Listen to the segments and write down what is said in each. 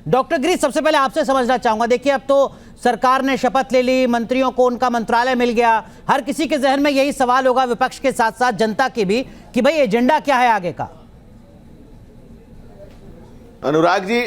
Doctor Girish, सबसे पहले आपसे समझना चाहूंगा, देखिए अब तो सरकार ने शपथ ले ली, मंत्रियों को उनका मंत्रालय मिल गया, हर किसी के जहन में यही सवाल होगा, विपक्ष के साथ साथ जनता के भी, कि भाई एजेंडा क्या है आगे का। अनुराग जी,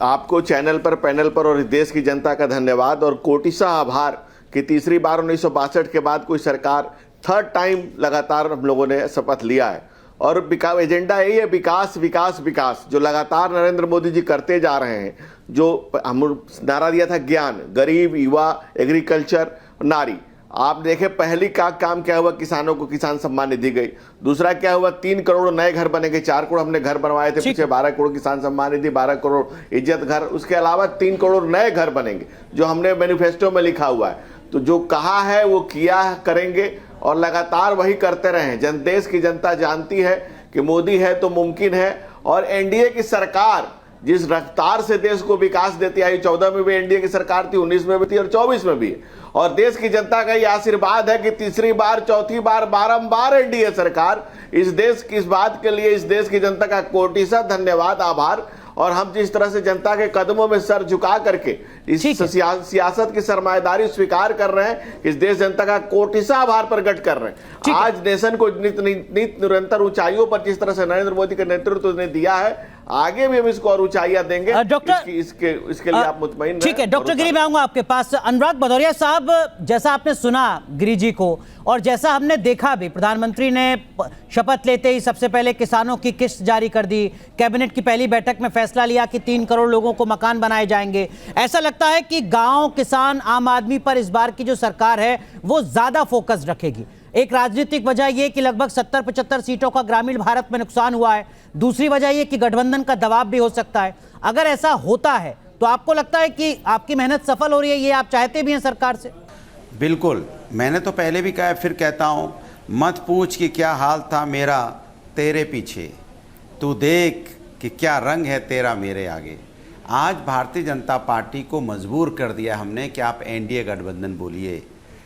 आपको चैनल पर, पैनल पर और इस देश की जनता का धन्यवाद और कोटिसा आभार कि तीसरी बार 1962 के बाद कोई सरकार थर्ड टाइम लगातार हम लोगों ने शपथ लिया है और एजेंडा यही है, विकास विकास विकास, जो लगातार नरेंद्र मोदी जी करते जा रहे हैं। जो हम नारा दिया था, ज्ञान, गरीब, युवा, एग्रीकल्चर, नारी। आप देखें पहली का काम क्या हुआ, किसानों को किसान सम्मान निधि गई। दूसरा क्या हुआ, 3 करोड़ नए घर बनेंगे, 4 करोड़ हमने घर बनवाए थे पीछे, 12 करोड़ किसान सम्मान निधि, 12 करोड़ इज्जत घर, उसके अलावा 3 करोड़ नए घर बनेंगे जो हमने मैनिफेस्टो में लिखा हुआ है। तो जो कहा है वो किया करेंगे और लगातार वही करते रहे। देश की जनता जानती है कि मोदी है तो मुमकिन है। और एनडीए की सरकार जिस रफ्तार से देश को विकास देती आई, 14 में भी एनडीए की सरकार थी, 19 में भी थी और 24 में भी है। और देश की जनता का ये आशीर्वाद है कि तीसरी बार, चौथी बार, बारंबार एनडीए सरकार इस देश की, इस बात के लिए इस देश की जनता का कोटिसा धन्यवाद, आभार। और हम जिस तरह से जनता के कदमों में सर झुका करके इस सियासत की सरमाएदारी स्वीकार कर रहे हैं, इस देश जनता का कोटिसा आभार प्रकट कर रहे हैं। आज नेशन को निरंतर ऊंचाइयों पर जिस तरह से नरेंद्र मोदी के नेतृत्व ने दिया है, आगे भी हम इसको और ऊंचाइयां देंगे। इसके लिए आप मुतमईन ठीक है डॉक्टर गिरी, मैं आऊंगा आपके पास। अनुराग भदौरिया साहब, जैसा आपने सुना गिरी जी को और जैसा हमने देखा भी, प्रधानमंत्री ने शपथ लेते ही सबसे पहले किसानों की किस्त जारी कर दी, कैबिनेट की पहली बैठक में फैसला लिया कि 3 करोड़ लोगों को मकान बनाए जाएंगे। ऐसा लगता है कि गांव, किसान, आम आदमी पर इस बार की जो सरकार है वो ज्यादा फोकस रखेगी। एक राजनीतिक वजह यह कि लगभग 70-75 सीटों का ग्रामीण भारत में नुकसान हुआ है। दूसरी वजह यह कि गठबंधन का दबाव भी हो सकता है। अगर ऐसा होता है तो आपको लगता है कि आपकी मेहनत सफल हो रही है, ये आप चाहते भी हैं सरकार से? बिल्कुल, मैंने तो पहले भी कहा, फिर कहता हूँ, मत पूछ कि क्या हाल था मेरा तेरे पीछे, तू देख कि क्या रंग है तेरा मेरे आगे। आज भारतीय जनता पार्टी को मजबूर कर दिया हमने कि आप एनडीए गठबंधन बोलिए।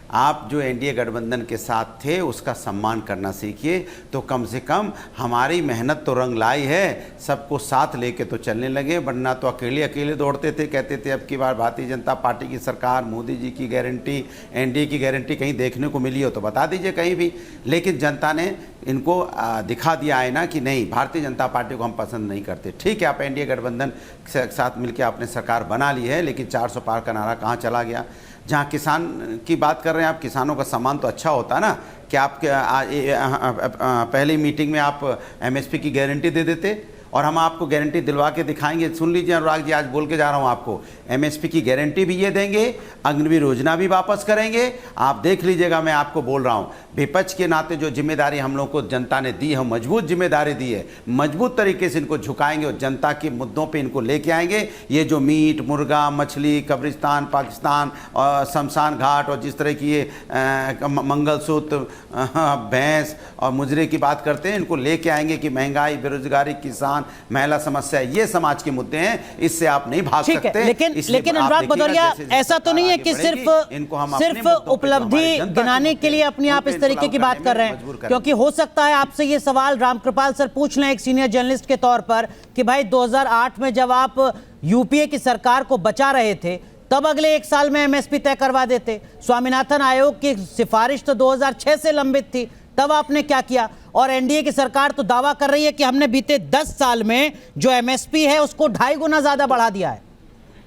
आप जो एनडीए गठबंधन के साथ थे उसका सम्मान करना सीखिए। तो कम से कम हमारी मेहनत तो रंग लाई है, सबको साथ लेके तो चलने लगे, वरना तो अकेले अकेले दौड़ते थे, कहते थे अब की बार भारतीय जनता पार्टी की सरकार, मोदी जी की गारंटी, एनडीए की गारंटी कहीं देखने को मिली हो तो बता दीजिए कहीं भी। लेकिन जनता ने इनको दिखा दिया है ना कि नहीं, भारतीय जनता पार्टी को हम पसंद नहीं करते। ठीक है, आप एनडीए गठबंधन के साथ मिलकर आपने सरकार बना ली है, लेकिन 400 पार का नारा कहाँ चला गया? जहाँ किसान की बात कर रहे हैं आप, किसानों का सम्मान तो अच्छा होता ना कि आप पहली मीटिंग में आप एमएसपी की गारंटी दे देते, और हम आपको गारंटी दिलवा के दिखाएंगे। सुन लीजिए अनुराग जी, आज बोल के जा रहा हूँ आपको, एमएसपी की गारंटी भी ये देंगे, अग्निवीर योजना भी वापस करेंगे। आप देख लीजिएगा, मैं आपको बोल रहा हूँ। विपक्ष के नाते जो जिम्मेदारी हम लोग को जनता ने दी है, मजबूत जिम्मेदारी दी है, मजबूत तरीके से इनको झुकाएंगे और जनता के मुद्दों पे इनको लेके आएंगे। ये जो मीट, मुर्गा, मछली, कब्रिस्तान, पाकिस्तान और शमशान घाट और जिस तरह की ये मंगलसूत्र, भैंस और मुजरे की बात करते हैं, इनको लेके आएंगे कि महंगाई, बेरोजगारी, किसान, महिला समस्या, ये समाज के मुद्दे हैं, इससे आप नहीं भाग सकते। लेकिन अनुराग भदौरिया, ऐसा तो नहीं है कि सिर्फ उपलब्धि गिनाने के लिए अपनी आप इस तरीके की बात कर रहे हैं, क्योंकि हो सकता है आपसे ये सवाल रामकृपाल सर पूछ लें एक सीनियर जर्नलिस्ट के तौर पर कि भाई 2008 में जब आप यूपीए की सरकार को बचा रहे थे, तब अगले 1 साल में एमएसपी तय करवा देते। स्वामीनाथन आयोग की सिफारिश तो 2006 से लंबित थी, तब आपने क्या किया? और एनडीए की सरकार तो दावा कर रही है कि हमने बीते 10 साल में जो एमएसपी है उसको 2.5 गुना ज्यादा बढ़ा दिया है।